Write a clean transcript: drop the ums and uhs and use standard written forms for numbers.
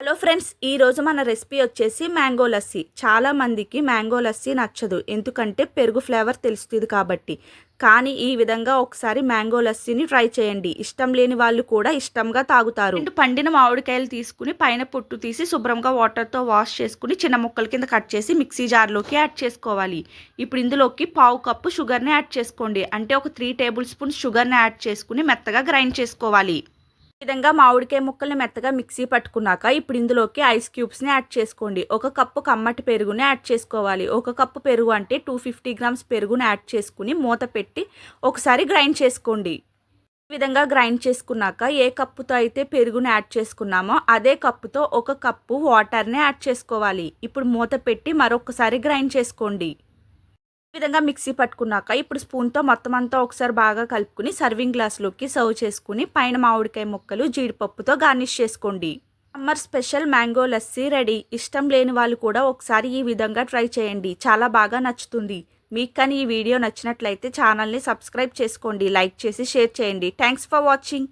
Hello friends, ఈరోజు మన recipe వచ్చేసి మ్యాంగో లస్సీ. చాలామందికి మ్యాంగో లస్సీ నచ్చదు, ఎందుకంటే పెరుగు ఫ్లేవర్ తెలుస్తుంది కాబట్టి. కానీ ఈ విధంగా ఒకసారి మ్యాంగో లస్సీని ట్రై చేయండి. ఇష్టం లేని వాళ్ళు కూడా ఇష్టంగా తాగుతారు. పండిన మామిడికాయలు తీసుకుని పైన పొట్టు తీసి శుభ్రంగా వాటర్తో వాష్ చేసుకుని చిన్న ముక్కల కింద కట్ చేసి మిక్సీ జార్లోకి యాడ్ చేసుకోవాలి. ఇప్పుడు ఇందులోకి పావు కప్పు షుగర్ని యాడ్ చేసుకోండి. అంటే ఒక 3 టేబుల్ స్పూన్స్ షుగర్ని యాడ్ చేసుకుని మెత్తగా గ్రైండ్ చేసుకోవాలి. ఈ విధంగా మామిడికాయ ముక్కల్ని మెత్తగా మిక్సీ పట్టుకున్నాక ఇప్పుడు ఇందులోకి ఐస్ క్యూబ్స్ని యాడ్ చేసుకోండి. ఒక కప్పు కమ్మటి పెరుగుని యాడ్ చేసుకోవాలి. ఒక కప్పు పెరుగు అంటే 250 గ్రామ్స్ పెరుగుని యాడ్ చేసుకుని మూత పెట్టి ఒకసారి గ్రైండ్ చేసుకోండి. ఈ విధంగా గ్రైండ్ చేసుకున్నాక ఏ కప్పుతో అయితే పెరుగుని యాడ్ చేసుకున్నామో అదే కప్పుతో ఒక కప్పు వాటర్ని యాడ్ చేసుకోవాలి. ఇప్పుడు మూత పెట్టి మరొకసారి గ్రైండ్ చేసుకోండి. ఈ విధంగా మిక్సీ పట్టుకున్నాక ఇప్పుడు స్పూన్తో మొత్తం అంతా ఒకసారి బాగా కలుపుకుని సర్వింగ్ గ్లాస్లోకి సర్వ్ చేసుకుని పైన మామిడికాయ ముక్కలు జీడిపప్పుతో గార్నిష్ చేసుకోండి. Summer special mango lassi ready. ఇష్టం లేని వాళ్ళు కూడా ఒకసారి ఈ విధంగా ట్రై చేయండి, చాలా బాగా నచ్చుతుంది. మీకు కానీ ఈ వీడియో నచ్చినట్లయితే ఛానల్ని సబ్స్క్రైబ్ చేసుకోండి, లైక్ చేసి షేర్ చేయండి. Thanks for watching.